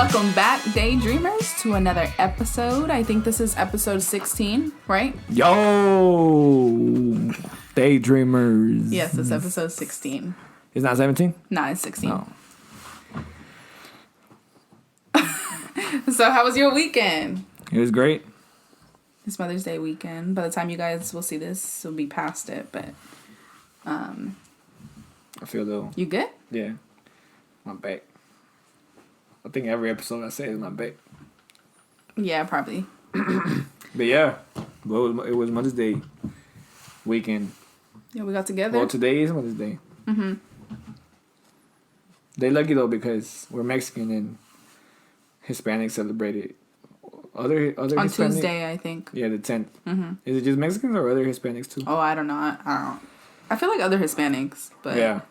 Welcome back, Daydreamers, to another episode. I think this is episode 16, right? Yo! Daydreamers. Yes, it's episode 16. It's not 17? No, it's 16. No. So how was your weekend? It was great. It's Mother's Day weekend. By the time you guys will see this, it'll be past it, but... I feel though. You good? Yeah. My back. I think every episode I say is my back. Yeah, probably. But yeah, it was Mother's Day weekend. Yeah, we got together. Well, today is Mother's Day. Mm-hmm. They lucky though because we're Mexican and Hispanic celebrated other On Hispanic? Tuesday, I think. Yeah, the 10th. Mm-hmm. Is it just Mexicans or other Hispanics too? Oh, I don't know. I don't. I feel like other Hispanics, but yeah,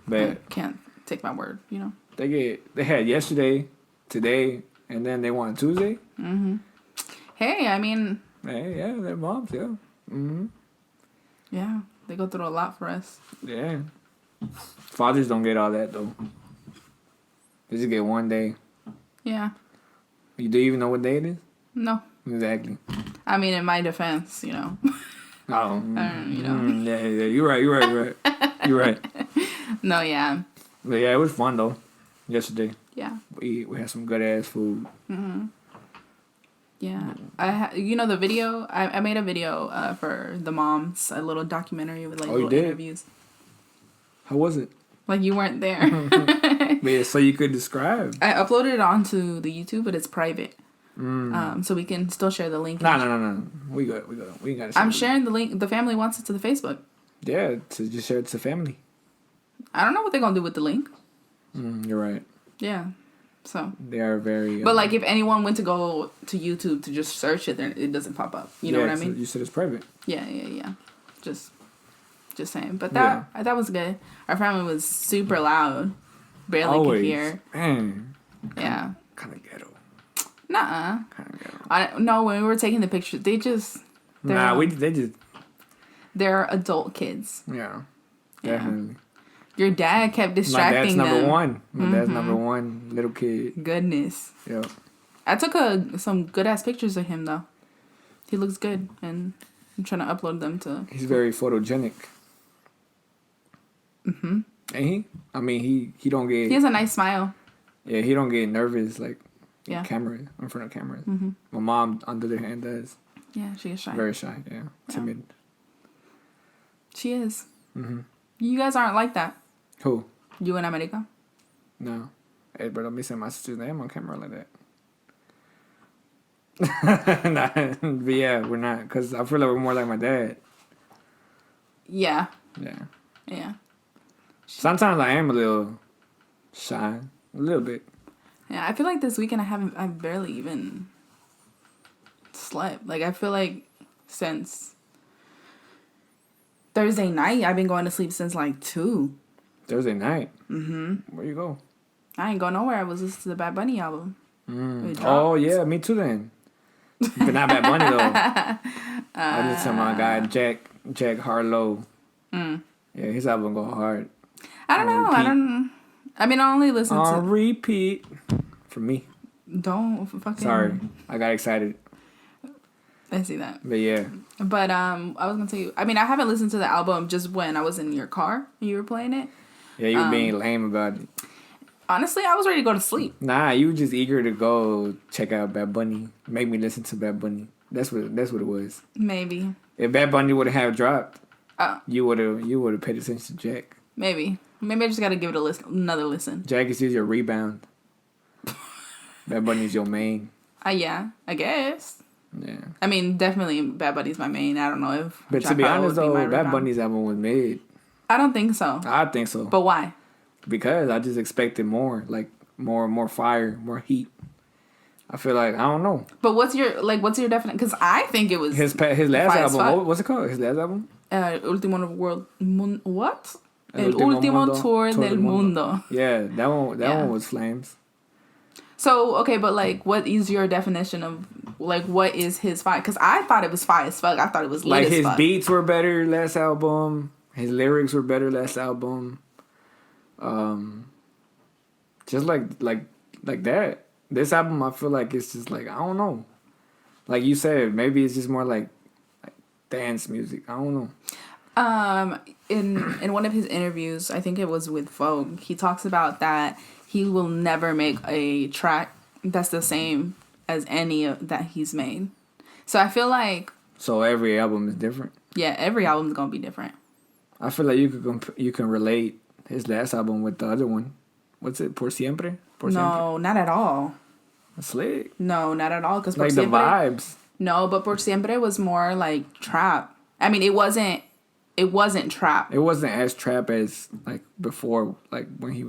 but I can't take my word. You know. They had yesterday, today, and then they want Tuesday. Mm-hmm. Hey, I mean. Hey, yeah, they're moms, yeah. Mm-hmm. Yeah, they go through a lot for us. Yeah. Fathers don't get all that though. They just get one day. Yeah. You do even know what day it is? No. Exactly. I mean, in my defense, you know. Oh. You know. Yeah. You're right. You're right. No, yeah. But yeah, it was fun though. Yesterday. Yeah. We had some good ass food. Mm-hmm. Yeah. You know the video? I made a video for the moms, a little documentary with like little interviews. How was it? Like you weren't there. Yeah, so you could describe. I uploaded it onto the YouTube, but it's private. So we can still share the link. No. We got to. I'm sharing the link. The family wants it to the Facebook. Yeah, to just share it to family. I don't know what they're gonna do with the link. You're right. Yeah. So. They are very. But like, if anyone went to go to YouTube to just search it, then it doesn't pop up. You know what I mean? So you said it's private. Yeah. Just saying. But that was good. Our family was super loud. Barely could hear. Man. Yeah. Kind of ghetto. Nuh-uh. Kind of ghetto. No, when we were taking the pictures, they just... They just... They're adult kids. Yeah. Definitely. Your dad kept distracting them. My dad's number one. My dad's number one little kid. Goodness. Yeah. I took some good-ass pictures of him, though. He looks good, and I'm trying to upload them to... He's very photogenic. Mm-hmm. Ain't he? I mean, he don't get... He has a nice smile. Yeah, he don't get nervous, like, in front of cameras. Mm-hmm. My mom, on the other hand, does. Yeah, she is shy. Very shy, yeah. Timid. She is. Mm-hmm. You guys aren't like that. Who? You and America? No. Hey, bro, don't be saying my sister's name on camera like that. Nah, but yeah, we're not. Because I feel like we're more like my dad. Yeah. Yeah. Sometimes I am a little shy. A little bit. Yeah, I feel like this weekend I've barely even slept. Like, I feel like since Thursday night, I've been going to sleep since like 2. Thursday night? Mm-hmm. Where you go? I ain't going nowhere. I was listening to the Bad Bunny album. Oh, yeah, me too then. But not Bad Bunny, though. I listen to my guy, Jack Harlow. Yeah, his album go hard. I don't know. I mean, I only listen to... repeat. For me. Don't fucking... Sorry. I got excited. I see that. But yeah. But I was going to tell you... I mean, I haven't listened to the album just when I was in your car and you were playing it. Yeah, you were being lame about it. Honestly, I was ready to go to sleep. Nah, you were just eager to go check out Bad Bunny. Make me listen to Bad Bunny. That's what it was. Maybe. If Bad Bunny would have dropped, you would have paid attention to Jack. Maybe I just got to give it another listen. Jack is your rebound. Bad Bunny's your main. Yeah, I guess. Yeah. I mean, definitely Bad Bunny's my main. I don't know if... But to be honest, though, Bad Bunny's album was mid. I don't think so. I think so. But why? Because I just expected more. Like, more fire, more heat. I feel like, I don't know. But what's your definition? Because I think it was... His last album, what's it called? His last album? Último World... What? El Último Tour del Mundo. Yeah, that one was flames. So, okay, but, like, what is your definition of, like, what is his fire? Because I thought it was fire as fuck. I thought it was lit as fuck. Like, his beats were better last album. His lyrics were better last album. Just like that. this album, I feel like it's just like, I don't know. Like you said, maybe it's just more like dance music. I don't know. In one of his interviews, I think it was with Vogue, he talks about that he will never make a track that's the same as any that he's made. So I feel like... So every album is different? Yeah, every album is going to be different. I feel like you can relate his last album with the other one. What's it? Por Siempre? No, not at all. Slick. No, not at all. Cause like the vibes. No, but Por Siempre was more like trap. I mean, it wasn't trap. It wasn't as trap as like before, like when he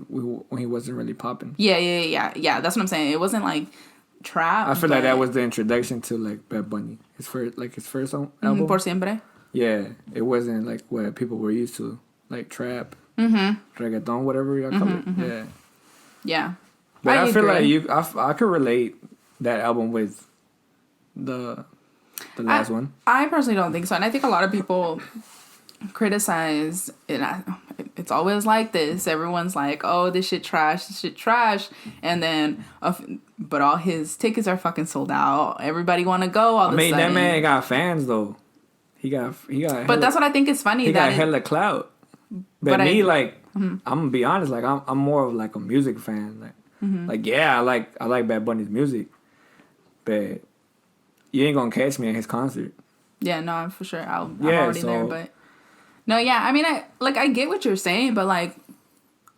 wasn't really popping. Yeah. That's what I'm saying. It wasn't like trap. I feel like that was the introduction to like Bad Bunny. His first album. Por Siempre. Yeah, it wasn't like what people were used to, like trap, reggaeton, whatever y'all call it. Yeah. But I feel like I could relate that album with the last one. I personally don't think so, and I think a lot of people criticize it. It's always like this. Everyone's like, "Oh, this shit trash," and then, but all his tickets are fucking sold out. Everybody want to go. All of a sudden, that man got fans though. He got. But that's what I think is funny. He got hella clout. But me, I'm gonna be honest. Like I'm more of like a music fan. Like yeah, I like Bad Bunny's music, but you ain't gonna catch me at his concert. Yeah, no, for sure. I'm already there, but no, yeah. I mean, I get what you're saying, but like,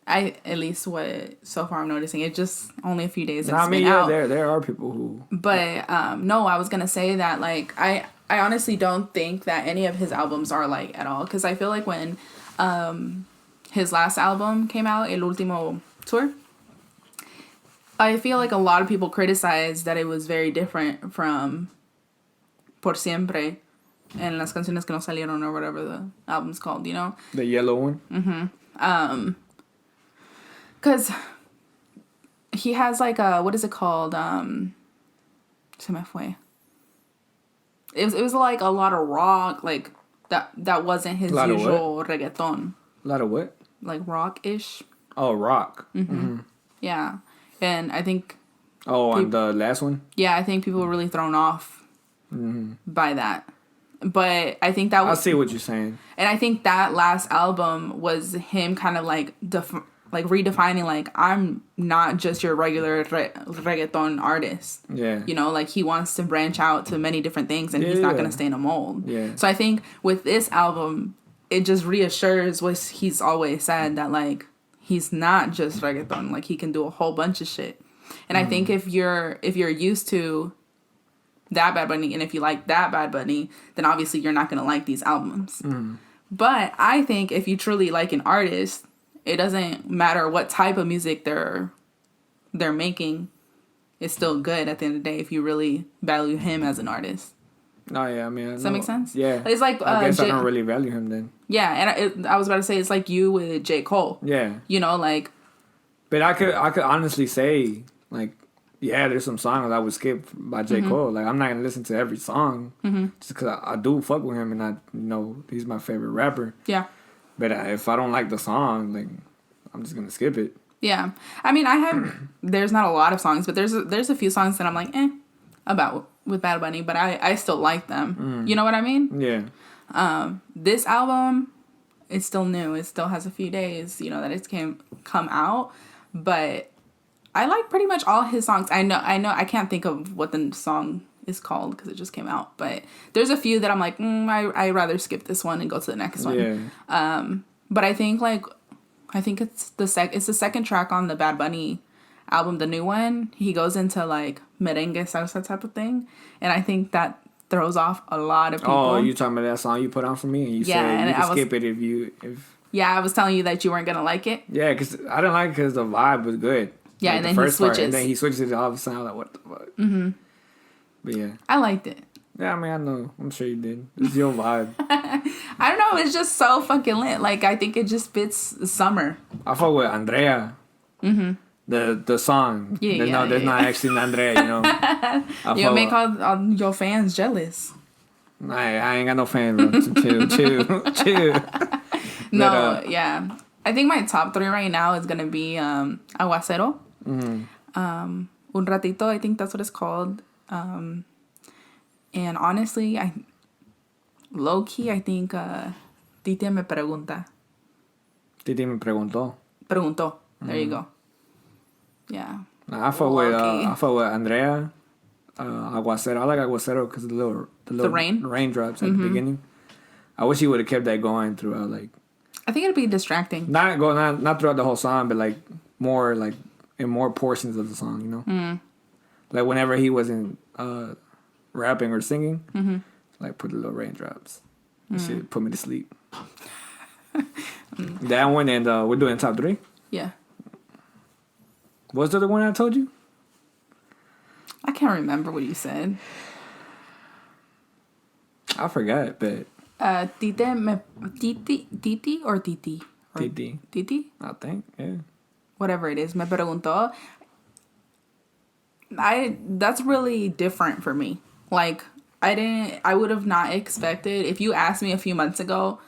at least what so far I'm noticing, it just only a few days. I mean, yeah, there are people who. But no, I was gonna say that like I honestly don't think that any of his albums are like at all, because I feel like when his last album came out, El Último Tour, I feel like a lot of people criticized that it was very different from Por Siempre and Las Canciones que no salieron, or whatever the album's called, you know? The yellow one? Because he has like a, what is it called? Se me fue. It was like a lot of rock, like that wasn't his usual reggaeton. A lot of what? Like rock-ish. Oh, rock. Yeah. And I think... Oh, on the last one? Yeah, I think people were really thrown off by that. But I think that was... I see what you're saying. And I think that last album was him kind of like redefining, like, I'm not just your regular reggaeton artist. Yeah. You know, like, he wants to branch out to many different things, and he's not going to stay in a mold. Yeah. So I think with this album, it just reassures what he's always said, that, like, he's not just reggaeton. Like, he can do a whole bunch of shit. And I think if you're used to that Bad Bunny, and if you like that Bad Bunny, then obviously you're not going to like these albums. But I think if you truly like an artist, it doesn't matter what type of music they're making. It's still good at the end of the day if you really value him as an artist. Oh, yeah, I mean... Does that make sense? Yeah. It's like... I guess I don't really value him then. Yeah, and I was about to say, it's like you with J. Cole. Yeah. You know, like... But I could honestly say, like, yeah, there's some songs I would skip by J. Cole. Like, I'm not going to listen to every song. Just because I do fuck with him, and he's my favorite rapper. Yeah. But if I don't like the song, like, I'm just going to skip it. Yeah. I mean, there's not a lot of songs, but there's a few songs that I'm like, about with Bad Bunny, but I still like them. You know what I mean? Yeah. This album, it's still new. It still has a few days, that it's come out, but I like pretty much all his songs. I know. I can't think of what the song is called because it just came out, but there's a few that I'm like, I'd rather skip this one and go to the next one. Yeah. But I think it's the second track on the Bad Bunny album, the new one. He goes into like merengue salsa type of thing, and I think that throws off a lot of people. Oh, you talking about that song you put on for me, and you said you can skip it if. Yeah, I was telling you that you weren't gonna like it. Yeah, because I didn't like it because the vibe was good. Yeah, like and then he switches. And then he switches it all of a sudden. I was like, what the fuck? But yeah, I liked it. Yeah, I mean, I know. I'm sure you did. It's your vibe. I don't know. It's just so fucking lit. Like, I think it just fits summer. I fuck with Andrea. The song. There's not actually an Andrea, You make all your fans jealous. I ain't got no fans, bro. Chill. No, yeah. I think my top 3 right now is going to be Aguacero, Un Ratito, I think that's what it's called. And honestly, low key, I think Titi me pregunta. Titi me preguntó. Preguntó. There you go. Yeah. I fuck with Andrea. Aguacero. I like Aguacero because the raindrops at the beginning. I wish he would have kept that going throughout. Like, I think it'd be distracting. Not throughout the whole song, but like more like in more portions of the song. You know, like whenever he wasn't rapping or singing, like put the little raindrops. That shit put me to sleep. That one, and we're doing top 3. Yeah. What's the other one I told you? I can't remember what you said. I forgot, but Titi or Titi? Titi. Titi? I think, yeah. Whatever it is, me preguntó. That's really different for me. Like, I would have not expected, if you asked me a few months ago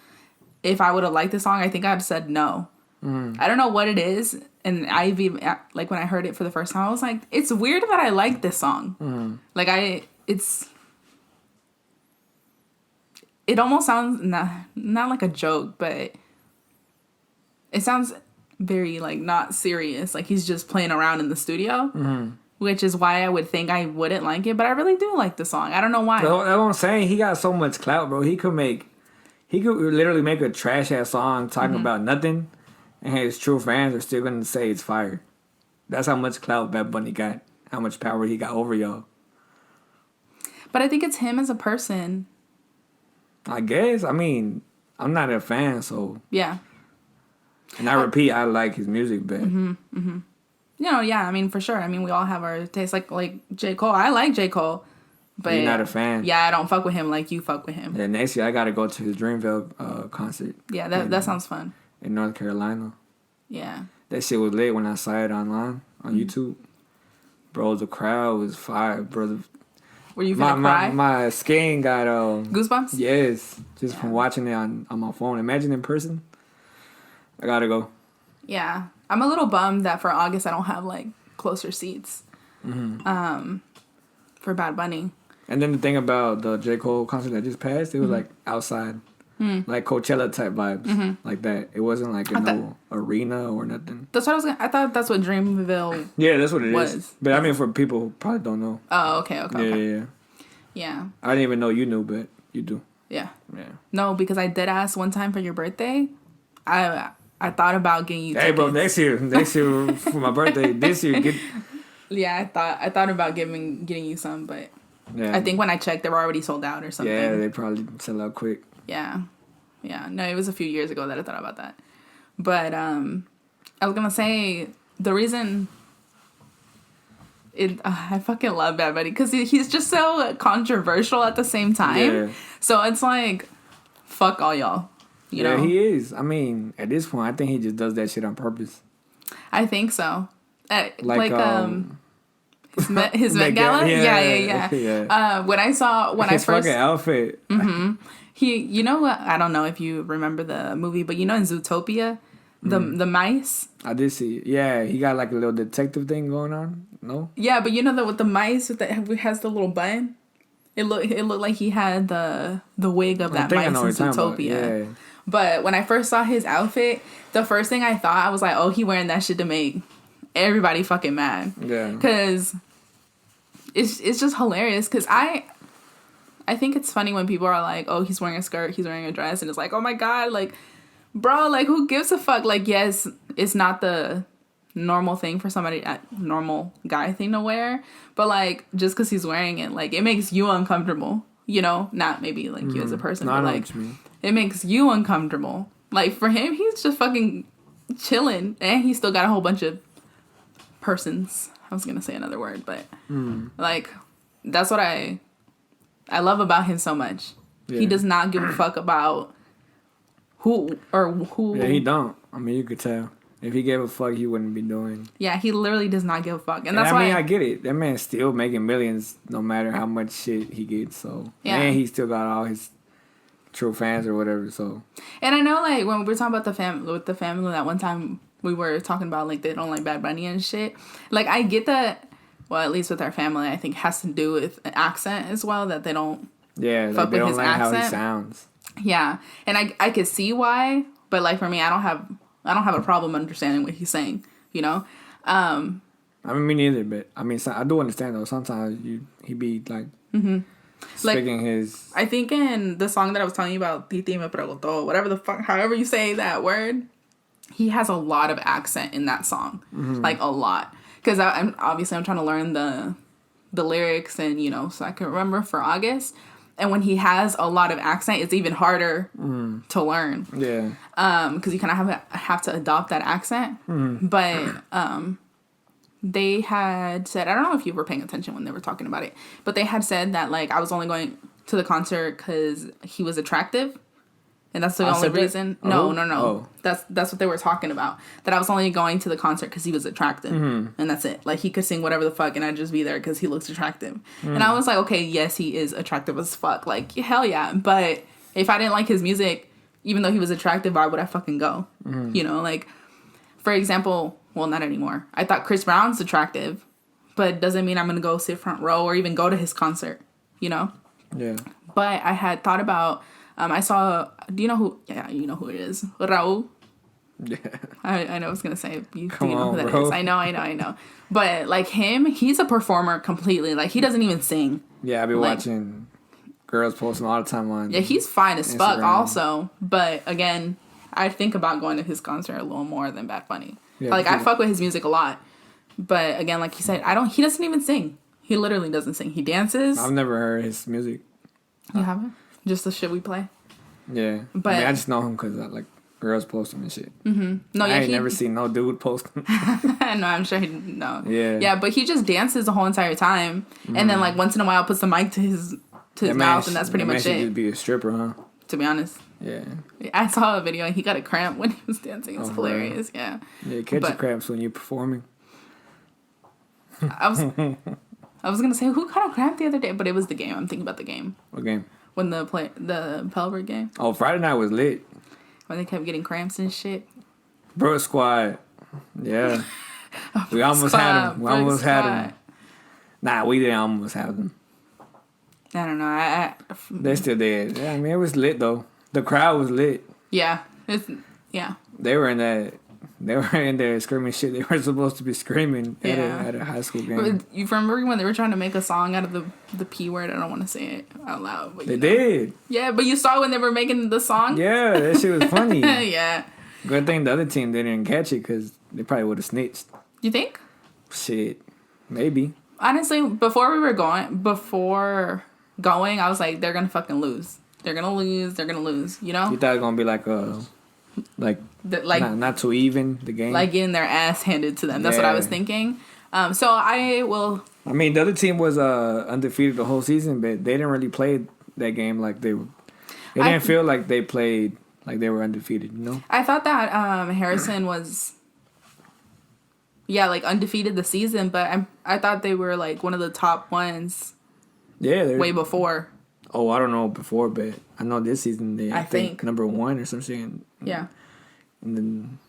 if I would have liked the song, I think I'd have said no. I don't know what it is, and like when I heard it for the first time, I was like, it's weird that I like this song. Like it almost sounds not like a joke, but it sounds very like not serious, like he's just playing around in the studio, which is why I would think I wouldn't like it, but I really do like the song. I don't know why. That's what I'm saying. He got so much clout, bro. He could literally make a trash ass song talking about nothing, and his true fans are still gonna say it's fire. That's how much clout Bad Bunny got. How much power he got over y'all. But I think it's him as a person. I guess. I mean, I'm not a fan, so yeah. And I repeat, I like his music, but yeah. I mean, for sure. I mean, we all have our taste. Like J. Cole. I like J. Cole, but you're not a fan. Yeah, I don't fuck with him like you fuck with him. Yeah, next year I gotta go to his Dreamville concert. Yeah, that sounds fun. In North Carolina. Yeah. That shit was lit when I saw it online on YouTube. Bro, the crowd was fire, brother. Were you gonna cry? My skin got goosebumps? Yes. Just from watching it on my phone. Imagine in person. I gotta go. Yeah. I'm a little bummed that for August I don't have like closer seats. For Bad Bunny. And then the thing about the J. Cole concert that just passed, it was like outside. Like Coachella type vibes. Like that. It wasn't like no arena or nothing. That's what I thought that's what Dreamville Yeah, that's what it is. But I mean, for people who probably don't know. Oh, okay. Yeah. I didn't even know you knew, but you do. Yeah. No, because I did ask one time for your birthday. I thought about getting you tickets. Hey, bro, next year for my birthday, this year, Yeah, I thought about getting you some, but I think when I checked, they were already sold out or something. Yeah, they probably sell out quick. Yeah. No, it was a few years ago that I thought about that. But I was gonna say the reason I fucking love Bad Bunny because he's just so controversial at the same time. Yeah. So it's like, fuck all y'all. You know? He is. I mean, at this point, I think he just does that shit on purpose. I think so. His Met Gala? Yeah. When I first fucking outfit. You know what? I don't know if you remember the movie, but you know in Zootopia, the mice. I did see it. Yeah, he got like a little detective thing going on. No. Yeah, but you know with the mice that has the little bun. It looked like he had the wig of that mice in Zootopia. Yeah. But when I first saw his outfit, the first thing I thought, I was like, oh, he wearing that shit to make everybody fucking mad. Yeah. Because it's just hilarious. Because I think it's funny when people are like, oh, he's wearing a skirt, he's wearing a dress. And it's like, oh, my God. Like, bro, like, who gives a fuck? Like, yes, it's not the normal thing for somebody, normal guy thing to wear. But, like, just because he's wearing it, like, it makes you uncomfortable. You know? Not maybe, like, you as a person. No, but, like, it makes you uncomfortable. Like, for him, he's just fucking chilling. And he still got a whole bunch of persons. I was going to say another word, but, like, that's what I love about him so much. Yeah. He does not give a fuck about who. Yeah, he don't. I mean, you could tell. If he gave a fuck, he wouldn't be doing. Yeah, he literally does not give a fuck. And that's why. I mean, I get it. That man's still making millions no matter how much shit he gets. So, and he still got all his true fans or whatever. So, and I know, like, when we were talking about the family that one time we were talking about, like, they don't like Bad Bunny and shit. Like, I get that. well, at least with our family, I think has to do with an accent as well, that they don't Yeah, fuck like, they with don't his like how he accent. sounds. Yeah, and I could see why, but like for me, I don't have a problem understanding what he's saying, you know. I mean, me neither, but I mean, I do understand though. Sometimes he be like speaking Like, his. I think in the song that I was telling you about, Titi me preguntó, whatever the fuck, however you say that word, he has a lot of accent in that song, like a lot. Because I'm trying to learn the lyrics and, you know, so I can remember for August. And when he has a lot of accent, it's even harder to learn. Yeah. Because you kind of have to adopt that accent. But they had said, I don't know if you were paying attention when they were talking about it, but they had said that, like, I was only going to the concert because he was attractive. And that's the only reason. No. Oh. That's what they were talking about. That I was only going to the concert because he was attractive. And that's it. Like, he could sing whatever the fuck and I'd just be there because he looks attractive. And I was like, okay, yes, he is attractive as fuck. Like, hell yeah. But if I didn't like his music, even though he was attractive, why would I fucking go? You know, like, for example, well, not anymore. I thought Chris Brown's attractive, but it doesn't mean I'm going to go sit front row or even go to his concert, you know? Yeah. But I had thought about... I saw, do you know who, yeah, you know who it is, Raul. Yeah. I know I was going to say, do you Come know who that bro. is? I know. But, like, him, he's a performer completely. Like, he doesn't even sing. Yeah, I be watching girls posting all the time on Yeah, he's fine as fuck Instagram. also. But, again, I think about going to his concert a little more than Bad Bunny. Yeah, like, I fuck with his music a lot. But, again, like he said, he doesn't even sing. He literally doesn't sing. He dances. I've never heard his music. You haven't? Just the shit we play? Yeah. But I mean, I just know him because like girls post him and shit. No, I yeah, ain't never seen no dude post him. No, I'm sure no. Yeah. Yeah, but he just dances the whole entire time, and then like once in a while puts the mic to his mouth, and that's pretty much Should it. just be a stripper, huh? To be honest. Yeah. I saw a video and he got a cramp when he was dancing. It's hilarious. Yeah. Yeah, catch your cramps when you're performing. I was gonna say who caught a cramp the other day, but it was the game. I'm thinking about the game. What game? When the Pelbrick game. Oh, Friday night was lit. When they kept getting cramps and shit. Bro Squad. Yeah. We almost had them. We almost had them. Nah, we didn't almost have them. I don't know. They still did. Yeah, I mean, it was lit, though. The crowd was lit. Yeah. They were in there screaming shit. They were supposed to be screaming at a high school game. You remember when they were trying to make a song out of the P word? I don't want to say it out loud. But they did. Yeah, but you saw when they were making the song? Yeah, that shit was funny. Yeah. Good thing the other team didn't catch it because they probably would have snitched. You think? Shit. Maybe. Honestly, before going, I was like, they're going to fucking lose. They're going to lose, you know? You thought it was going to be not too even, the game? Like getting their ass handed to them. That's what I was thinking. So I will... I mean, the other team was undefeated the whole season, but they didn't really play that game like they were. It didn't feel like they played like they were undefeated, you know? I thought that Harrison was... Yeah, like undefeated the season, but I thought they were like one of the top ones. Yeah, way before. Oh, I don't know before, but I know this season they I think number 1 or something. Yeah. And then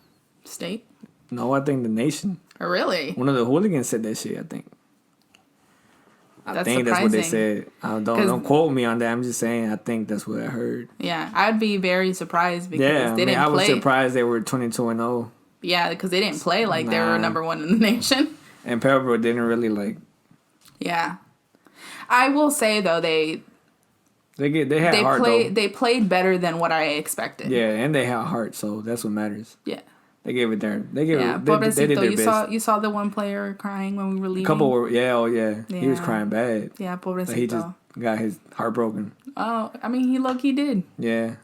state? No, I think the nation. Oh, really? One of the hooligans said that shit, I think. I think that's what they said. Don't quote me on that. I'm just saying I think that's what I heard. Yeah, I'd be very surprised because they didn't play. I was surprised they were 22-0. Yeah, because they didn't play like they were number 1 in the nation. And Pebble didn't really like. Yeah, I will say though they had heart though. They played better than what I expected. Yeah, and they had heart, so that's what matters. Yeah. They gave it there. They did their best. You saw the one player crying when we were leaving. Couple were He was crying bad. Yeah, pobrecito. Like he just got his heart broken. Oh, I mean, he low-key did. Yeah.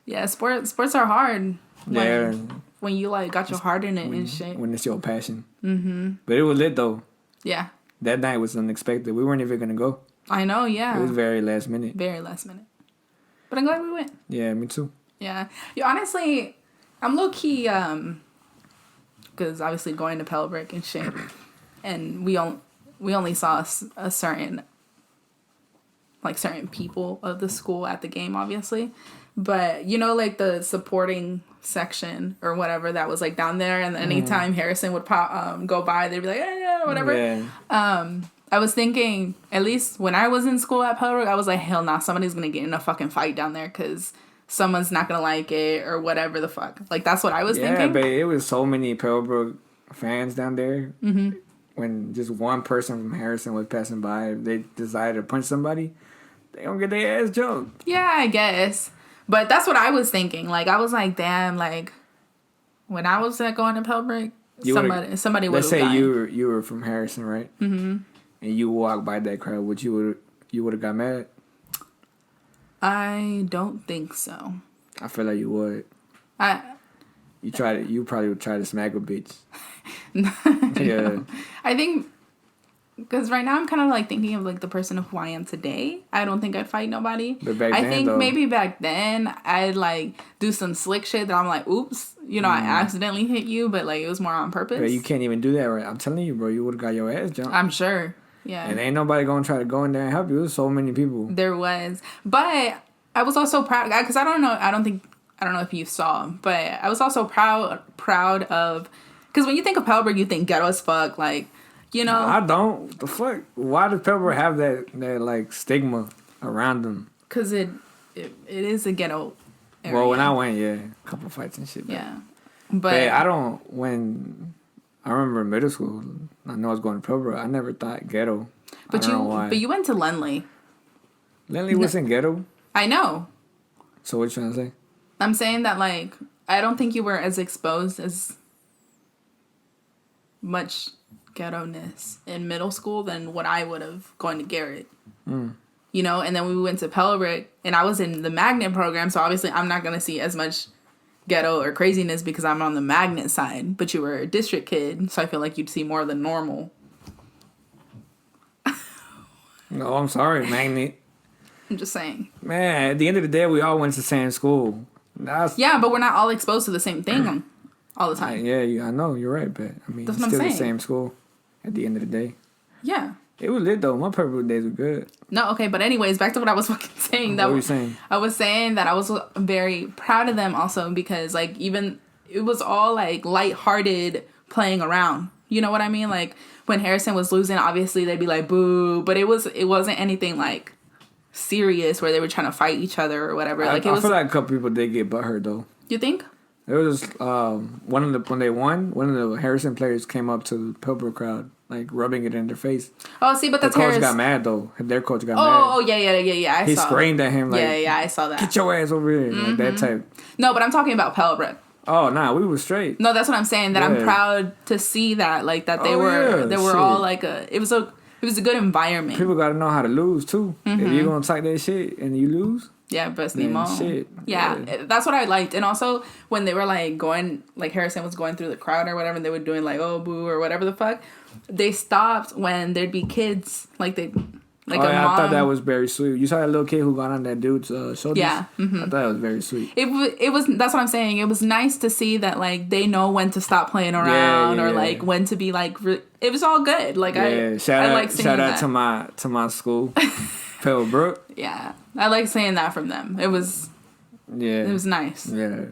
Yeah, sports are hard. Yeah. When you like got your heart in it and shit. When it's your passion. Mm-hmm. But it was lit though. Yeah. That night was unexpected. We weren't even gonna go. I know. Yeah. It was very last minute. Very last minute. But I'm glad we went. Yeah, me too. Yeah. Honestly, I'm low key because obviously going to Pelbrick and shit, and we only saw a certain like certain people of the school at the game, obviously. But you know, like the supporting section or whatever that was like down there, and anytime Harrison would go by, they'd be like, yeah, whatever. Yeah. I was thinking, at least when I was in school at Pellbrook, I was like, hell nah, somebody's gonna get in a fucking fight down there because someone's not gonna like it or whatever the fuck. Like, that's what I was thinking. Yeah, but it was so many Pellbrook fans down there. Mm-hmm. When just one person from Harrison was passing by, if they decided to punch somebody, they gonna get their ass jumped. Yeah, I guess. But that's what I was thinking. Like, I was like, damn, like, when I was going to Pellbrook, somebody would have died. Let's say you were from Harrison, right? Mm-hmm. And you walked by that crowd, would you would have got mad? I don't think so. I feel like you would. You probably would try to smack a bitch. Yeah. No. I think, because right now I'm kind of like thinking of like the person of who I am today. I don't think I'd fight nobody. But back I then, think though, maybe back then I'd like do some slick shit that I'm like, oops, you know, I accidentally hit you, but like it was more on purpose. But you can't even do that, right? I'm telling you, bro, you would have got your ass jumped. I'm sure. Yeah. And ain't nobody gonna try to go in there and help you. There's so many people. There was. But I was also proud, because I don't know if you saw, but I was also proud of, because when you think of Pellbrook, you think ghetto as fuck, like, you know. I don't. What the fuck? Why does Pellbrook have that like stigma around them? Because it is a ghetto area. Well, when I went, yeah, a couple fights and shit. Yeah. But when I remember middle school, I know I was going to Pellbrook, I never thought ghetto. But you went to Lindley. Lindley wasn't ghetto? I know. So what you trying to say? I'm saying that, like, I don't think you were as exposed as much ghetto-ness in middle school than what I would have going to Garrett. You know, and then we went to Pellbrook, and I was in the magnet program, so obviously I'm not going to see as much ghetto or craziness because I'm on the magnet side, but you were a district kid, so I feel like you'd see more than normal. No, I'm sorry, magnet. I'm just saying. Man, at the end of the day, we all went to the same school. Yeah, but we're not all exposed to the same thing all the time. Yeah, I know, you're right, but I mean, it's still the same school at the end of the day. Yeah. It was lit, though. My Pellbrook days were good. No, okay, but anyways, back to what I was fucking saying. What were you saying? I was saying that I was very proud of them also because, like, even it was all, like, lighthearted playing around. You know what I mean? Like, when Harrison was losing, obviously they'd be like, boo. But it wasn't anything, like, serious where they were trying to fight each other or whatever. I feel like a couple people did get butthurt, though. You think? It was when they won, one of the Harrison players came up to the Pellbrook crowd, like rubbing it in their face. Oh, see, but that's the coach got mad though. Their coach got mad. Oh, yeah. He screamed at him like, yeah, I saw that. Get your ass over here, like that type. No, but I'm talking about Pellbrook. Oh, nah, we were straight. No, that's what I'm saying. That I'm proud to see that, like that they were all like it was a good environment. People got to know how to lose too. If you're gonna talk that shit and you lose. Yeah, best Nemo. Shit. Yeah, that's what I liked. And also, when they were, like, going, like, Harrison was going through the crowd or whatever, and they were doing, like, oh, boo, or whatever the fuck, they stopped when there'd be kids, like, they, like, a mom. I thought that was very sweet. You saw that little kid who got on that dude's shoulders? Yeah. Mm-hmm. I thought it was very sweet. It was, that's what I'm saying. It was nice to see that, like, they know when to stop playing around or, like, when to be, like, it was all good. Like, I like seeing that. Shout out to my school. Pellbrook. Yeah. I like saying that from them. It was nice. Yeah.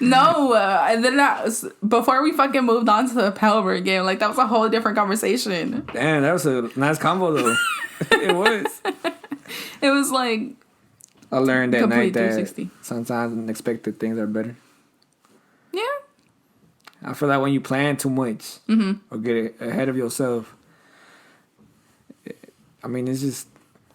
No, and then before we fucking moved on to the Pellbrook game, like that was a whole different conversation. Damn, that was a nice combo though. It was. It was like I learned that night that sometimes unexpected things are better. Yeah. I feel like when you plan too much or get ahead of yourself, I mean, it's just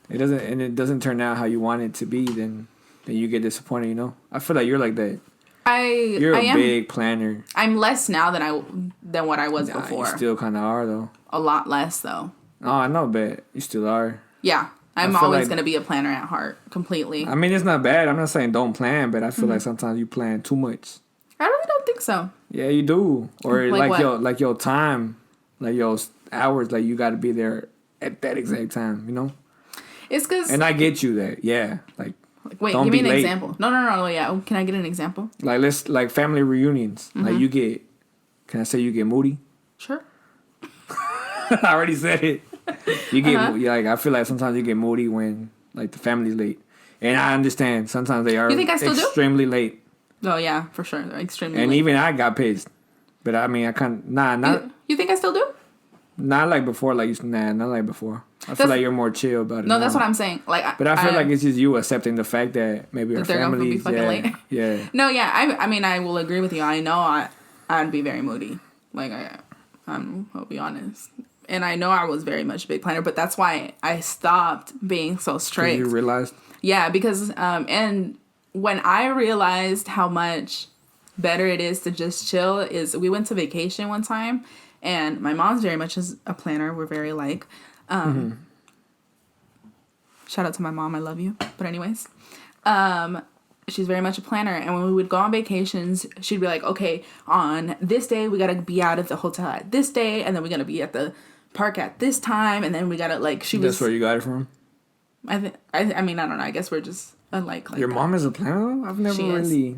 it doesn't turn out how you want it to be. Then you get disappointed. You know, I feel like you're like that. You're a big planner. I'm less now than what I was before. You still kind of are though. A lot less though. Oh, I know, but you still are. Yeah. I'm always going to be a planner at heart, completely. I mean, it's not bad. I'm not saying don't plan, but I feel like sometimes you plan too much. I really don't think so. Yeah, you do. Or like your time, like your hours, like you got to be there at that exact time, you know? It's because... And I get you that, yeah. Like wait, give me an example. No, yeah. Can I get an example? Like family reunions. Like you get, can I say you get moody? Sure. I already said it. You get like I feel like sometimes you get moody when like the family's late, and I understand sometimes they are. You think I still extremely late? Oh yeah, for sure, they're extremely. And late. even I got pissed, but I mean I can't. Not. You think I still do? Not like before. Like not like before. I feel like you're more chill about it. No, now. that's what I'm saying. Like, but I feel like it's just you accepting the fact that maybe our families. They're gonna be fucking late. Yeah. No, yeah. I mean, I will agree with you. I know I'd be very moody. Like I'll be honest. And I know I was very much a big planner, but that's why I stopped being so strict. You realized? Yeah, because and when I realized how much better it is to just chill is we went to vacation one time, and my mom's very much a planner. We're very alike. Shout out to my mom, I love you. But anyways, she's very much a planner, and when we would go on vacations, she'd be like, okay, on this day we gotta be out of the hotel at this day, and then we're gonna be at the park at this time, and then we gotta That's where you got it from? I mean, I don't know, I guess we're just alike like your mom is a planner? I've never really...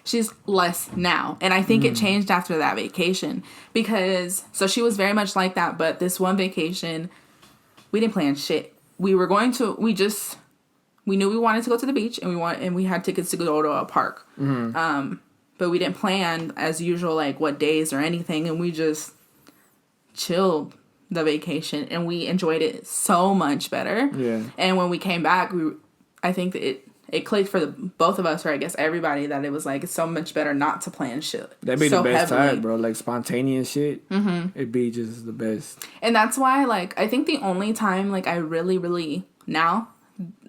She's less now, and I think it changed after that vacation, because so she was very much like that, but this one vacation we didn't plan shit. We knew we wanted to go to the beach, and we had tickets to go to a park. But we didn't plan as usual, like what days or anything, and we just chilled the vacation, and we enjoyed it so much better. Yeah. And when we came back, I think that it clicked for both of us, or I guess everybody, that it was like it's so much better not to plan shit. That'd be so the best time, bro. Like spontaneous shit. It'd be just the best. And that's why, like, I think the only time, like, I really, really now,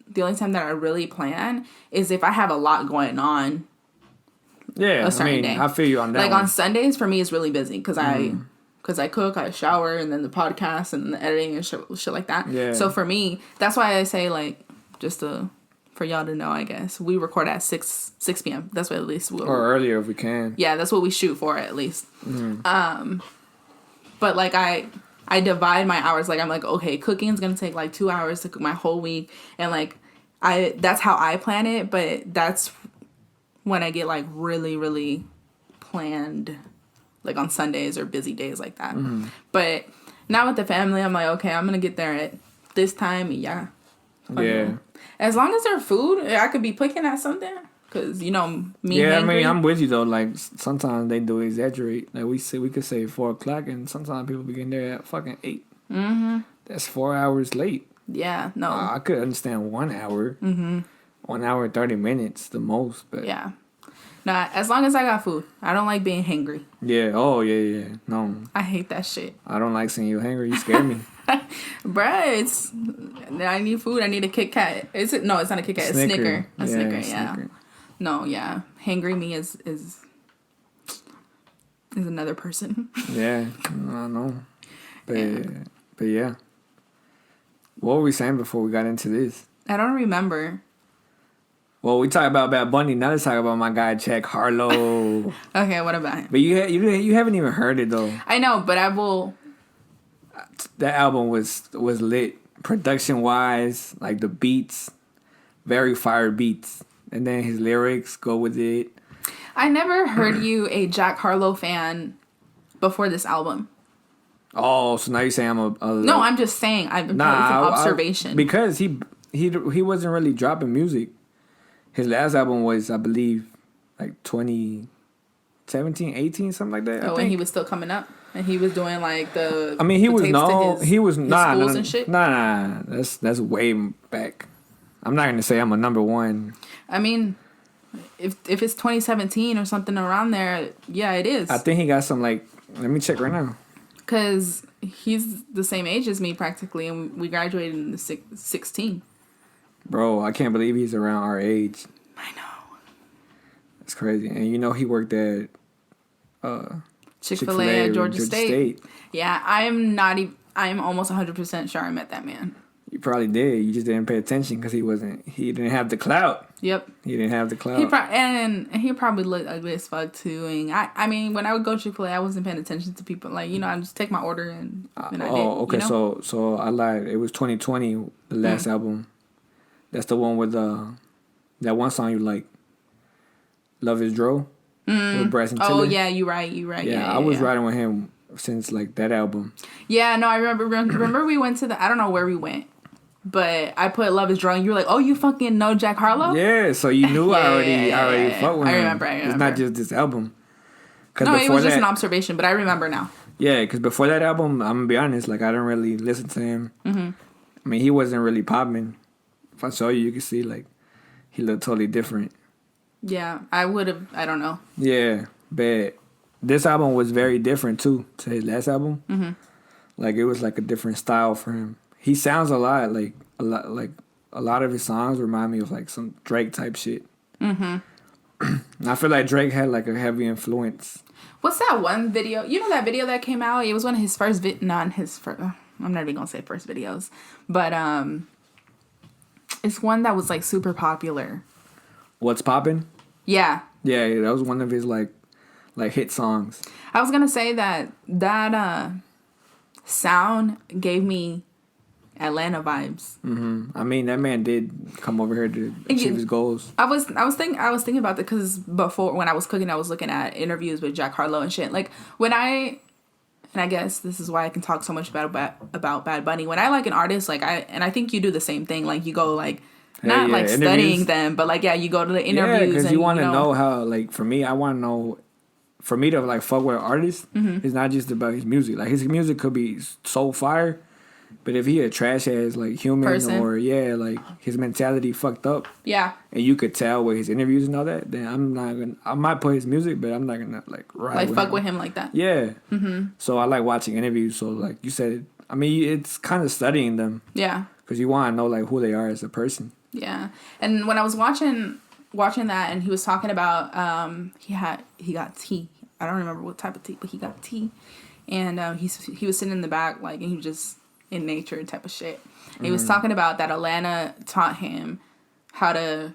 the only time that I really plan is if I have a lot going on. Yeah, day. I feel you on that. Like on Sundays for me is really busy because I cook, I shower, and then the podcast and the editing and shit like that. Yeah. So for me, that's why I say, like, just for y'all to know, I guess we record at 6 p.m. That's what at least or earlier if we can. Yeah, that's what we shoot for at least. But like I divide my hours. Like I'm like, okay, cooking is gonna take like 2 hours to cook my whole week, and like that's how I plan it. But that's when I get like really, really planned, like on Sundays or busy days like that. But now with the family, I'm like, okay, I'm gonna get there at this time. Yeah. As long as there's food, I could be picking at something. Cause me. Yeah, hangry. I mean, I'm with you though. Like sometimes they do exaggerate. Like we could say 4:00, and sometimes people be getting there at fucking 8. That's 4 hours late. Yeah, no. I could understand 1 hour. 1 hour and 30 minutes the most, but yeah. Nah, as long as I got food. I don't like being hangry. Yeah. Oh yeah. No. I hate that shit. I don't like seeing you hangry. You scare me. Bruh, I need food. I need a Kit Kat. No, it's not a Kit Kat. Snicker. A Snicker, yeah. No, yeah. Hangry me is another person. Yeah, I know. But yeah. What were we saying before we got into this? I don't remember. Well, we talked about Bad Bunny. Now let's talk about my guy, Harlow. Okay, what about him? But you haven't even heard it, though. I know, but I will... That album was lit. Production-wise, like the beats, very fire beats. And then his lyrics go with it. I never heard you a Jack Harlow fan before this album. Oh, so now you're saying I'm a No, I'm just saying. It's an observation. Because he wasn't really dropping music. His last album was, I believe, like 2017, 18, something like that. Oh, and he was still coming up? And he was doing like the... I mean, he was schools and shit? Nah. That's way back. I'm not going to say I'm a number one. I mean, if it's 2017 or something around there, yeah, it is. I think he got some, like... Let me check right now. Because he's the same age as me, practically, and we graduated in the 16. Bro, I can't believe he's around our age. I know. That's crazy. And he worked at... Chick-fil-A at Georgia State. Yeah, I'm almost 100% sure I met that man. You probably did. You just didn't pay attention because he didn't have the clout. Yep. He didn't have the clout. He probably looked ugly as fuck too. And I mean, when I would go Chick-fil-A, I wasn't paying attention to people. Like, I just take my order and I did. Okay. So I lied. It was 2020, the last album. That's the one with that one song you like. Love Is Dro. With Brass and Tiller. Oh yeah, you're right. Yeah, I was riding with him since like that album. Yeah, no, I remember we went to I don't know where we went, but I put Love Is Drunk. You were like, oh, you fucking know Jack Harlow? Yeah, so you knew I already fucked with him. I remember. It's not just this album. No, it was just an observation, but I remember now. Yeah, because before that album, I'm gonna be honest, like I didn't really listen to him. Mm-hmm. I mean, he wasn't really popping. If I saw you, you could see like he looked totally different. Yeah, I would have. I don't know. Yeah, but this album was very different too to his last album. Mm-hmm. Like it was like a different style for him. He sounds a lot like a lot of his songs remind me of like some Drake type shit. Mm-hmm. I feel like Drake had like a heavy influence. What's that one video? You know that video that came out? It was one of his first not his first. I'm not even gonna say first videos, but it's one that was like super popular. What's Poppin'? Yeah. Yeah, that was one of his like hit songs. I was gonna say that sound gave me Atlanta vibes. Mm-hmm. I mean, that man did come over here to achieve his goals. I was thinking about that because before when I was cooking, I was looking at interviews with Jack Harlow and shit. Like and I guess this is why I can talk so much about Bad Bunny. When I like an artist, like I think you do the same thing. Like you go like not like interviews. Studying them, but like you go to the interviews. Yeah, because you want to know how. Like for me, I want to know. For me to like fuck with an artist, it's not just about his music. Like his music could be so fire, but if he a trash ass like human person. Or like his mentality fucked up, and you could tell with his interviews and all that, then I'm not gonna. I might play his music, but I'm not gonna like ride fuck with him like that. Yeah. Mm-hmm. So I like watching interviews. So like you said, I mean it's kind of studying them. Yeah. Because you want to know like who they are as a person. Yeah, and when I was watching that, and he was talking about he got tea. I don't remember what type of tea, but he got tea, and he was sitting in the back like, and he was just in nature type of shit. And he was talking about that Atlanta taught him how to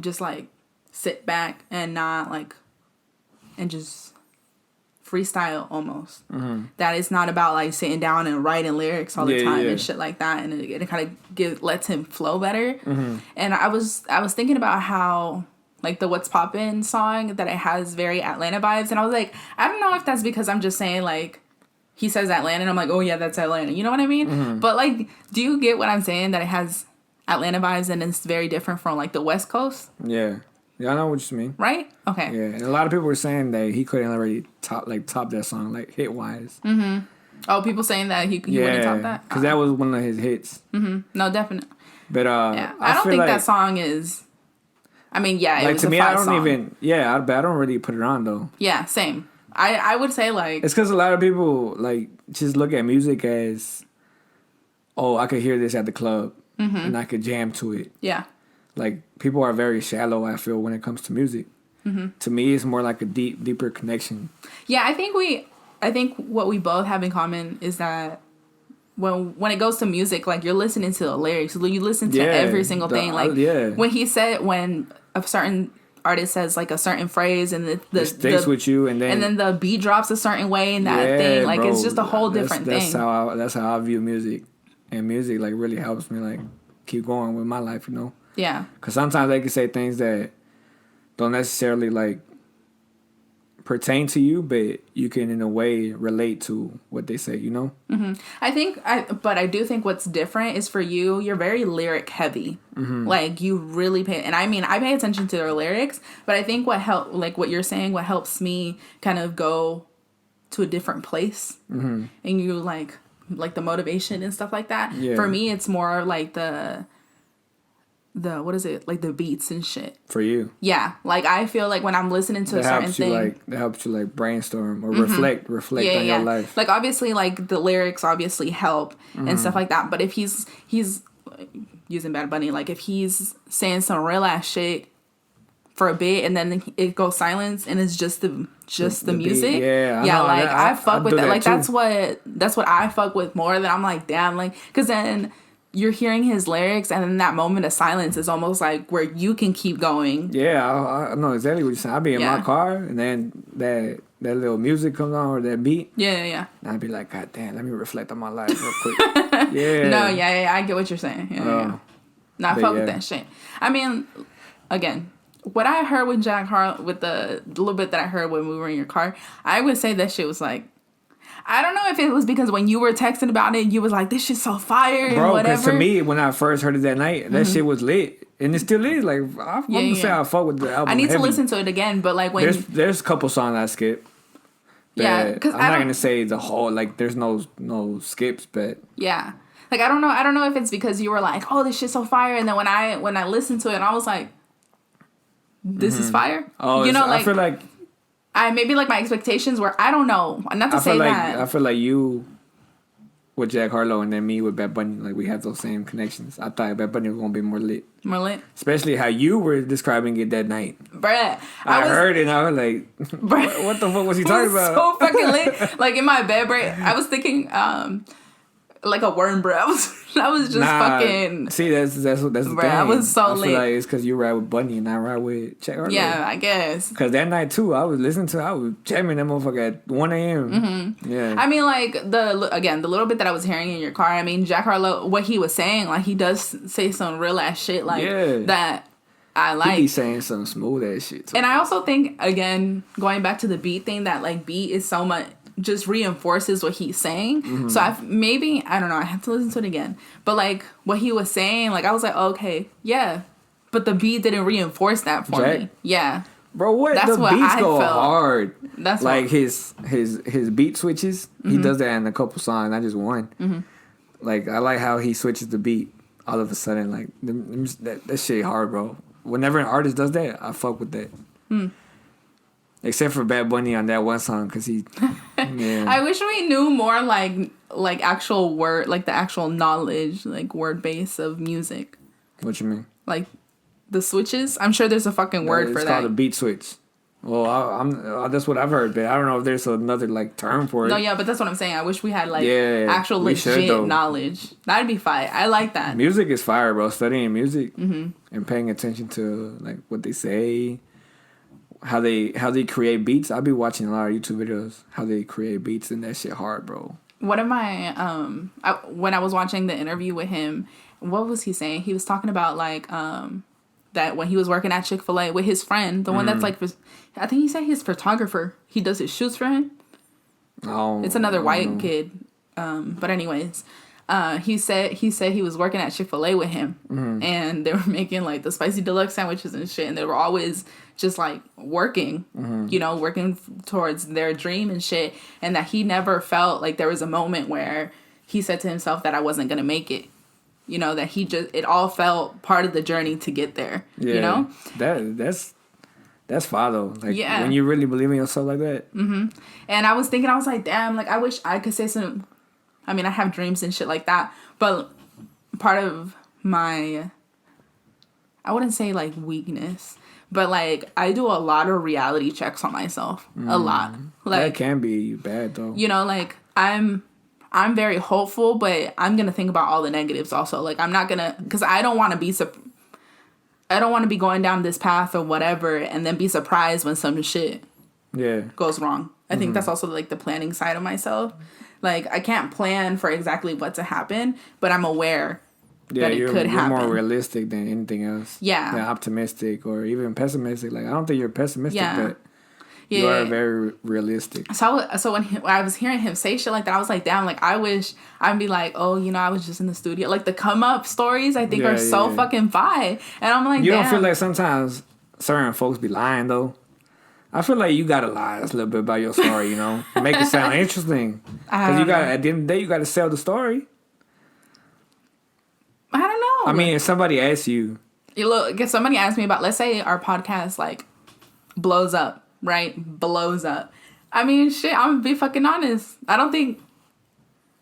just like sit back and not like and just freestyle almost. Mm-hmm. That it's not about like sitting down and writing lyrics all the time and shit like that, and it kind of lets him flow better. Mm-hmm. And I was thinking about how like the What's Poppin' song, that it has very Atlanta vibes, and I was like, I don't know if that's because I'm just saying like he says Atlanta and I'm like, oh yeah, that's Atlanta, you know what I mean? Mm-hmm. But like, do you get what I'm saying, that it has Atlanta vibes and it's very different from like the West Coast? Yeah, I know what you mean. Right? Okay. Yeah, and a lot of people were saying that he couldn't already top that song like hit wise. Mm-hmm. Oh, people saying that he wouldn't top that? Because that was one of his hits. Mm-hmm. No, definitely. But yeah. I don't think like, that song is. I mean, yeah, it was to me, I don't song. Even. Yeah, but I don't really put it on though. Yeah, same. I would say like it's because a lot of people like just look at music as, oh, I could hear this at the club and I could jam to it. Yeah. Like people are very shallow, I feel, when it comes to music. Mm-hmm. To me, it's more like a deeper connection. Yeah, I think what we both have in common is that when it goes to music, like you're listening to the lyrics, you listen to every single thing. Like when a certain artist says like a certain phrase and it sticks with you, and then the beat drops a certain way and that thing, like bro, it's just a whole different thing. That's how I view music, and music like really helps me like keep going with my life, you know. Yeah. Because sometimes they can say things that don't necessarily like pertain to you, but you can in a way relate to what they say, you know. Mm-hmm. I do think what's different is for you're very lyric heavy. Mm-hmm. Like you really pay, and I mean I pay attention to their lyrics, but I think what you're saying, what helps me kind of go to a different place, and you like the motivation and stuff like that. Yeah. For me, it's more like the what is it, like the beats and shit for you. Yeah, like I feel like when I'm listening to a certain thing, that helps you like brainstorm or reflect on your life. Like obviously like the lyrics obviously help and stuff like that, but if he's using Bad Bunny, like if he's saying some real ass shit for a bit and then it goes silence and it's just the music. Beat. I fuck with that. Like too. that's what I fuck with more than I'm like, damn, like, because then you're hearing his lyrics, and then that moment of silence is almost like where you can keep going. Yeah, I know exactly what you're saying. I'll be in my car, and then that little music comes on, or that beat. Yeah. And I'd be like, God damn, let me reflect on my life real quick. I get what you're saying. Yeah. No, I fuck with that shit. I mean, again, what I heard with Jack Harlow, with the little bit that I heard when we were in your car, I would say that shit was like, I don't know if it was because when you were texting about it, you was like, this shit's so fire and bro, whatever. because to me, when I first heard it that night, that shit was lit. And it still is. Like, I'm gonna say I fuck with the album. I need heavy. to listen to it again, but like when... There's a couple songs I skip. Yeah, because I'm not gonna say the whole, like, there's no skips, but... Yeah. Like, I don't know if it's because you were like, oh, this shit's so fire, and then when I listened to it, I was like, this is fire? Oh, you know, like... I feel like... maybe like my expectations were, I don't know, not to say that. I feel like you with Jack Harlow and then me with Bad Bunny, like we have those same connections. I thought Bad Bunny was gonna be more lit. More lit? Especially how you were describing it that night. Bruh. I heard it and I was like, bruh, what the fuck was he talking about? So fucking lit. Like in my bed, I was thinking, like a worm, bro. I was just fucking. See, that's the thing. I was so lit. I feel like it's because you ride with Bunny and I ride with Jack Harlow. Yeah, I guess. Because that night too, I was jamming that motherfucker at 1 a.m. Mm-hmm. Yeah. I mean, like the little bit that I was hearing in your car. I mean, Jack Harlow, what he was saying, like he does say some real ass shit, like that. I like. He be saying some smooth ass shit too. And I also think, again, going back to the beat thing, that like beat is so much. Just reinforces what he's saying. Mm-hmm. So I don't know, I have to listen to it again, but like what he was saying, like I was like, okay, yeah, but the beat didn't reinforce that for me. Yeah, bro, what? That's the beats go hard. That's like his beat switches. He does that in a couple songs, not just one. Like I like how he switches the beat all of a sudden. Like that shit hard, bro. Whenever an artist does that, I fuck with that. Except for Bad Bunny on that one song, because he... Yeah. I wish we knew more, like actual word, like the actual knowledge, like word base of music. What you mean? Like the switches? I'm sure there's a fucking word for that. It's called a beat switch. Well, that's what I've heard, but I don't know if there's another, like, term for it. No, yeah, but that's what I'm saying. I wish we had, like, actual legit knowledge. That'd be fire. I like that. Music is fire, bro. Studying music and paying attention to, like, what they say... How they create beats. I'll be watching a lot of YouTube videos. How they create beats and that shit hard, bro. One of my when I was watching the interview with him, what was he saying? He was talking about like that when he was working at Chick-fil-A with his friend, the one that's like, I think he said he's a photographer. He does his shoots for him. Oh, it's another white kid. But anyways. He said he was working at Chick-fil-A with him, and they were making like the spicy deluxe sandwiches and shit, and they were always just like working, working towards their dream and shit, and that he never felt like there was a moment where he said to himself that I wasn't gonna make it, that it all felt part of the journey to get there. Yeah, that's fire though. Like when you really believe in yourself like that. And I was thinking, I was like, damn, like I wish I could say some. I mean, I have dreams and shit like that, but part of my, I wouldn't say like weakness, but like I do a lot of reality checks on myself. A lot. Like that can be bad though. Like I'm very hopeful, but I'm going to think about all the negatives also. Like I'm not going to, because I don't want to be going down this path or whatever and then be surprised when some shit goes wrong. I think that's also like the planning side of myself. Like, I can't plan for exactly what to happen, but I'm aware that it could happen. You're more realistic than anything else. Yeah. Than optimistic or even pessimistic. Like, I don't think you're pessimistic, but you are very realistic. So when I was hearing him say shit like that, I was like, damn, like, I wish I'd be like, oh, I was just in the studio. Like, the come-up stories, I think, are so fucking fire. And I'm like, you don't feel like sometimes certain folks be lying, though? I feel like you gotta lie a little bit about your story, make it sound interesting. Because at the end of the day, you gotta sell the story. I don't know. I mean, if somebody asks you, if somebody asks me about, let's say our podcast like blows up, right? Blows up. I mean, shit. I'm gonna be fucking honest. I don't think.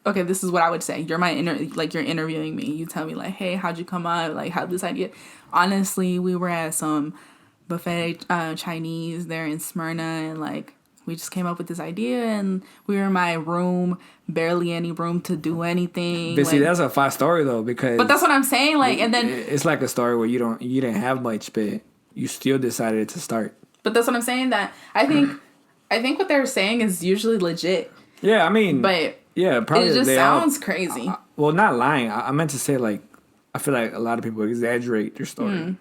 Okay, this is what I would say. You're you're interviewing me. You tell me like, hey, how'd you come up? Like, how'd this idea? Honestly, we were at some buffet Chinese there in Smyrna, and like we just came up with this idea, and we were in my room, barely any room to do anything. But see, that's a fire story though, because but that's what I'm saying. Like, and then it's like a story where you didn't have much, but you still decided to start. But that's what I'm saying. That I think what they're saying is usually legit. Yeah, I mean, but probably it just sounds crazy. Well, not lying. I meant to say like I feel like a lot of people exaggerate their story.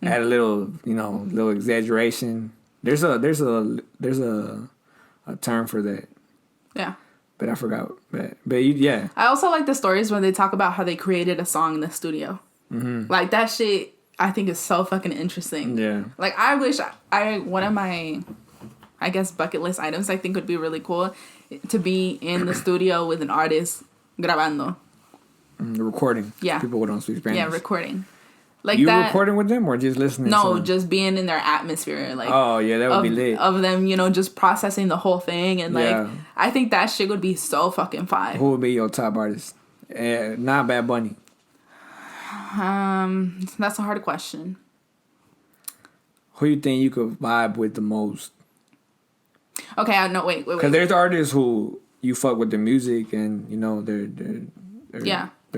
add a little, little exaggeration. There's a term for that. Yeah. But I forgot. But yeah. I also like the stories when they talk about how they created a song in the studio. Mm-hmm. Like, that shit, I think is so fucking interesting. Yeah. Like, I wish one of my, I guess, bucket list items I think would be really cool to be in the studio with an artist grabando. Recording. Yeah. People who don't speak Spanish. Yeah, recording. Like you recording with them or just listening? No, just being in their atmosphere. Like, oh yeah, that would be lit. Of them, just processing the whole thing, and like, I think that shit would be so fucking fire. Who would be your top artist? Not Bad Bunny. That's a hard question. Who you think you could vibe with the most? Okay, no, wait. Because there's artists who you fuck with the music and their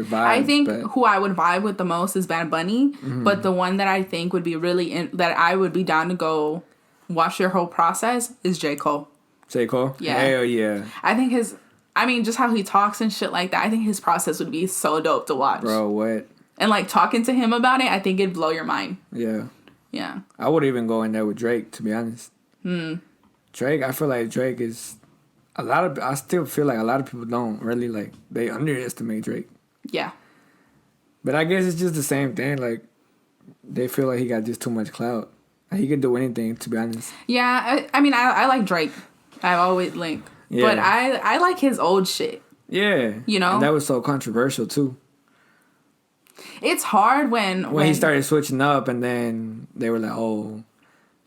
vibes. I think who I would vibe with the most is Bad Bunny, but the one that I think would be that I would be down to go watch your whole process is J. Cole. J. Cole? Yeah. Hell yeah. I think just how he talks and shit like that, I think his process would be so dope to watch. Bro, what? And like talking to him about it, I think it'd blow your mind. Yeah. Yeah. I would even go in there with Drake, to be honest. Drake, I feel like Drake is I still feel like a lot of people don't really they underestimate Drake. Yeah. But I guess it's just the same thing. Like, they feel like he got just too much clout. He could do anything, to be honest. Yeah, I mean, I like Drake. I've always linked. Yeah. But I like his old shit. Yeah. And that was so controversial, too. It's hard when he started switching up, and then they were like, oh,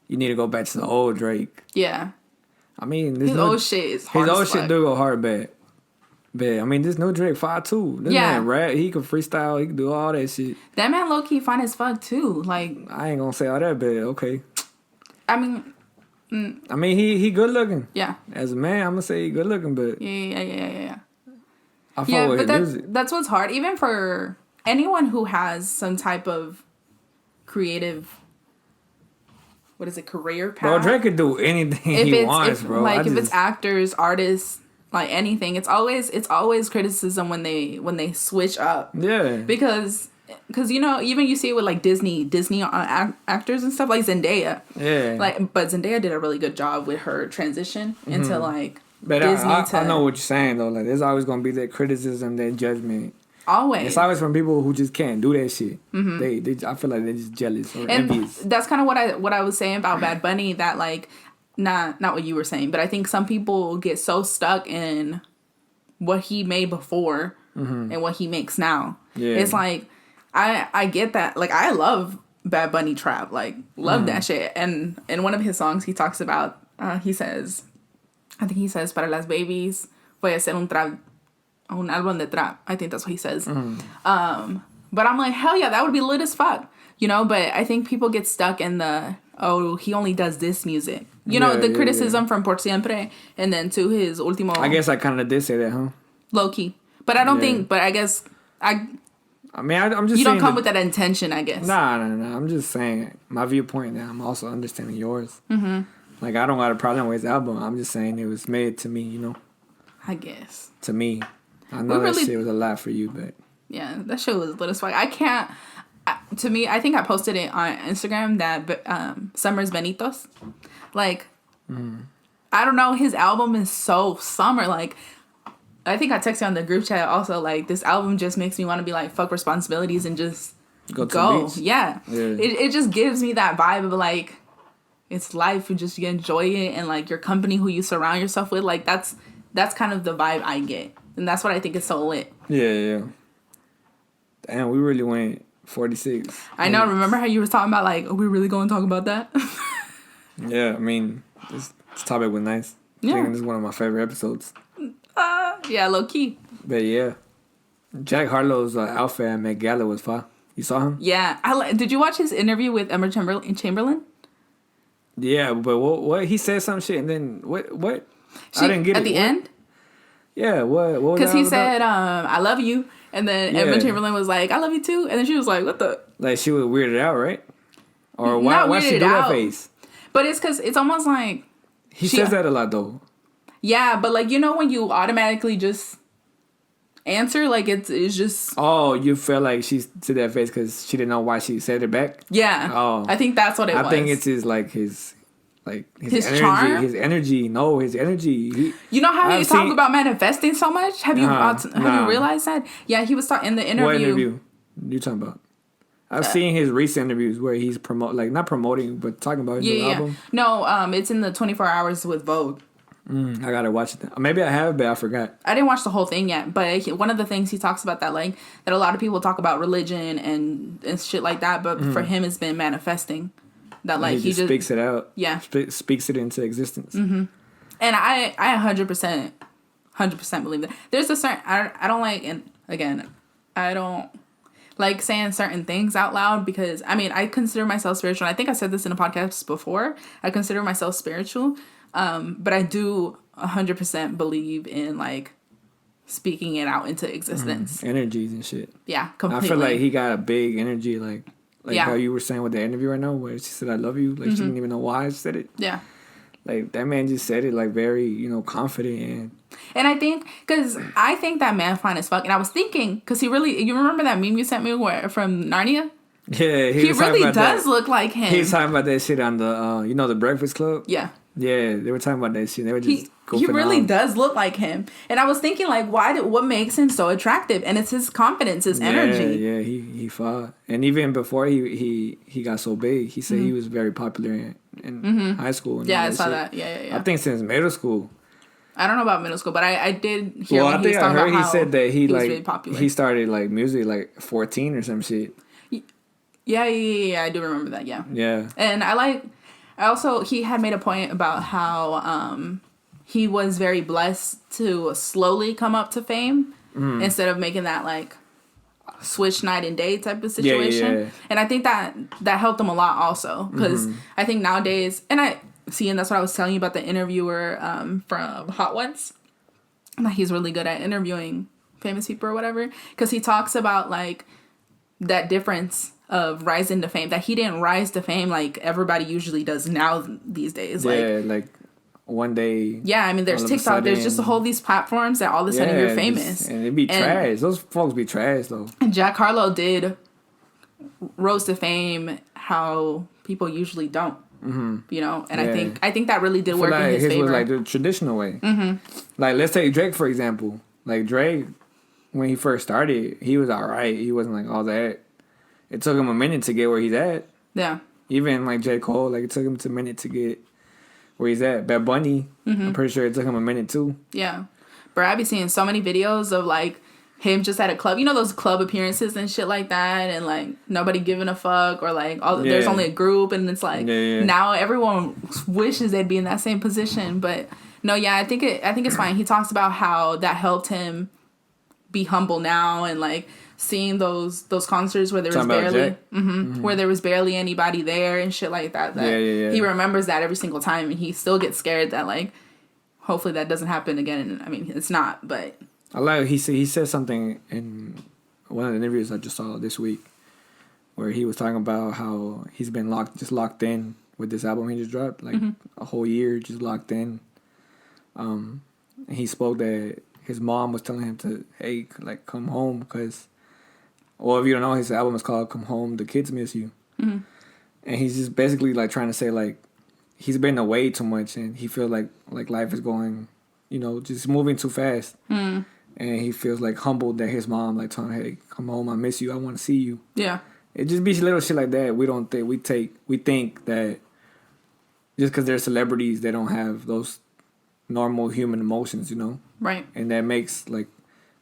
you need to go back to the old Drake. Yeah. I mean, his old shit is hard. His old shit do go hard bad. But I mean, this new Drake fire too. This man rap, he can freestyle, he can do all that shit. That man low key fine as fuck too. Like, I ain't gonna say all that, but okay. I mean, he good looking. Yeah. As a man, I'm gonna say he good looking, but yeah. I follow his music. That's what's hard, even for anyone who has some type of creative. What is it? Career path. Bro, Drake could do anything he wants, bro. Like if it's actors, artists. Like anything, it's always criticism when they switch up. Yeah. Because even you see it with like Disney actors and stuff like Zendaya. Yeah. But Zendaya did a really good job with her transition into like Disney. I know what you're saying though. Like there's always gonna be that criticism, that judgment. Always. It's always from people who just can't do that shit. They I feel like they're just jealous or envious. That's kind of what I was saying about Bad Bunny. That like. Not what you were saying, but I think some people get so stuck in what he made before and what he makes now. Yeah. It's like, I get that. Like, I love Bad Bunny trap. Like, love that shit. And in one of his songs, he talks about, he says, para las babies, voy a hacer un álbum de trap. I think that's what he says. But I'm like, hell yeah, that would be lit as fuck. But I think people get stuck in he only does this music. The criticism from Por Siempre, and then to his último. I guess I kind of did say that, huh? Low key, but I don't think. But I guess I'm just. You don't come with that intention, I guess. Nah. I'm just saying my viewpoint. Now I'm also understanding yours. Like I don't got a problem with his album. I'm just saying it was made to me. I guess. To me, I know that shit was a lot for you, but. Yeah, that shit was lit as fuck. I can't. To me, I think I posted it on Instagram that Summer's Benitos. Like, I don't know, his album is so summer. Like, I think I texted on the group chat also, like, this album just makes me want to be like, fuck responsibilities and just go. Yeah. It just gives me that vibe of like, it's life, you enjoy it, and like your company who you surround yourself with, like that's kind of the vibe I get. And that's what I think is so lit. Yeah. Damn, we really went 46. I know. Remember how you were talking about like, are we really going to talk about that? Yeah, I mean, this topic was nice. Yeah. I think this is one of my favorite episodes. Yeah, low key. But yeah, Jack Harlow's outfit at Met Gala was fire. You saw him? Yeah. Did you watch his interview with Emma Chamberlain? Yeah, but what he said some shit and then what? I didn't get it. At the end? Yeah, what was because he said, I love you. And then Emma Chamberlain was like, I love you too. And then she was like, what the? Like, she was weirded out, right? Or why she do that face? But it's because it's almost like... He says that a lot, though. Yeah, but like, when you automatically just... answer. Like it's just. Oh, you feel like she said that face because she didn't know why she said it back. Yeah. Oh, I think that's what it was. I think it's his energy. Charm? His energy. No, his energy. You know how he talk about manifesting so much? Have you realized that? Yeah, he was talking in the interview. What interview you talking about? I've seen his recent interviews where he's not promoting, but talking about his new album. No, it's in the 24 Hours with Vogue. I gotta watch it. Maybe I have, but I forgot. I didn't watch the whole thing yet, but one of the things he talks about that a lot of people talk about religion and shit like that, but for him it's been manifesting. That he just speaks it out. Yeah, speaks it into existence. And I 100% believe that. There's a certain I don't like, and again, I don't like saying certain things out loud because I consider myself spiritual. I think I said this in a podcast before. I consider myself spiritual, but I do 100% believe in speaking it out into existence. Energies and shit. Yeah, completely. I feel like he got a big energy, like how you were saying with the interview right now, where she said "I love you," she didn't even know why she said it. Yeah. Like that man just said it very confident and I think that man fine as fuck. And I was thinking because you remember that meme you sent me from Narnia? Yeah, he really does look like him. He was talking about that shit on the the Breakfast Club. Yeah. Yeah, they were talking about that shit. They were just he really does look like him. And I was thinking what makes him so attractive? And it's his confidence, his energy. Yeah, he fought. And even before he got so big, he said he was very popular in high school. And I saw that. Yeah. I think since middle school. I don't know about middle school, but I did hear when he was talking about how he said that he was really popular. He started music 14 or some shit. Yeah, I do remember that, yeah. Yeah. And he had made a point about how he was very blessed to slowly come up to fame instead of making that switch night and day type of situation. Yeah. And I think that helped him a lot also because I think nowadays, and that's what I was telling you about the interviewer from Hot Ones. That he's really good at interviewing famous people or whatever because he talks about that difference of rising to fame, that he didn't rise to fame like everybody usually does now these days. One day. Yeah, there's TikTok. There's just these platforms that all of a sudden you're famous. And it'd be trash. Those folks be trash, though. And Jack Harlow did rose to fame how people usually don't. And I think that really did work in his favor. Was the traditional way. Let's take Drake, for example. Drake, when he first started, he was all right. He wasn't all that. It took him a minute to get where he's at. Yeah. Even J. Cole, it took him a minute to get where he's at. Bad Bunny, I'm pretty sure it took him a minute too. Yeah. Bro, I be seeing so many videos of him just at a club. Those club appearances and shit like that, and nobody giving a fuck, or there's only a group, and it's now everyone wishes they'd be in that same position. But no, yeah, I think it's fine. He talks about how that helped him be humble now, and seeing those concerts where there was barely anybody there and shit like that. He remembers that every single time, and he still gets scared that hopefully that doesn't happen again. It's not, but he said something in one of the interviews I just saw this week where he was talking about how he's been locked in with this album he just dropped, a whole year just locked in. And he spoke that his mom was telling him to come home because. Well, if you don't know, his album is called "Come Home, the Kids Miss You," and he's just basically trying to say he's been away too much, and he feels like life is going, just moving too fast, and he feels humbled that his mom telling him, "Hey, come home, I miss you, I want to see you." Yeah, it just be little shit like that. We think that just because they're celebrities, they don't have those normal human emotions, right? And that makes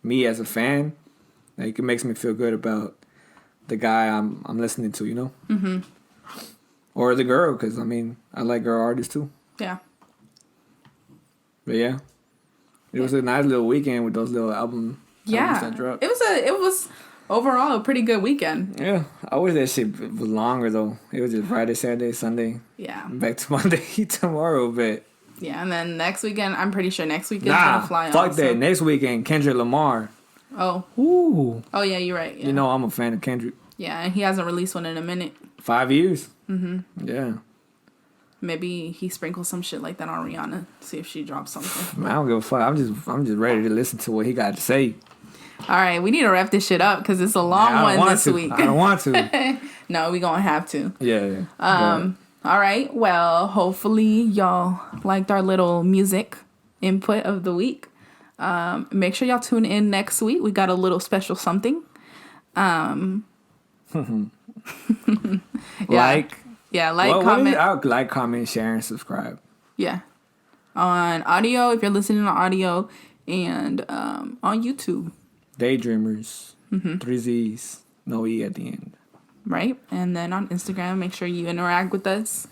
me as a fan. It makes me feel good about the guy I'm listening to, or the girl, because I like girl artists too. Yeah. But yeah, it was a nice little weekend with those little albums that dropped. It was overall a pretty good weekend. Yeah, I wish that shit was longer though. It was just Friday, Saturday, Sunday. Yeah. Back to Monday tomorrow, but. Yeah, and then next weekend, I'm pretty sure next weekend's gonna fly. Fuck that. Next weekend, Kendrick Lamar. Oh. Ooh. Oh, yeah, you're right. Yeah. I'm a fan of Kendrick. Yeah, and he hasn't released one in a minute. 5 years. Yeah. Maybe he sprinkles some shit like that on Rihanna. See if she drops something. I don't give a fuck. I'm just ready to listen to what he got to say. All right, we need to wrap this shit up because it's a long one this week. I don't want to. No, we gonna have to. Yeah. All right. Well, hopefully y'all liked our little music input of the week. Make sure y'all tune in next week. We got a little special something. Like, like, comment, share, and subscribe. Yeah. On audio, if you're listening to audio, and on YouTube. Daydreamrzzz. 3 Z's. No E at the end. Right. And then on Instagram, make sure you interact with us.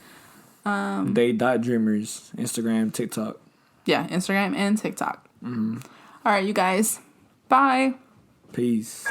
Day.Dreamrzzz. Instagram, TikTok. Yeah, Instagram and TikTok. All right, you guys. Bye. Peace.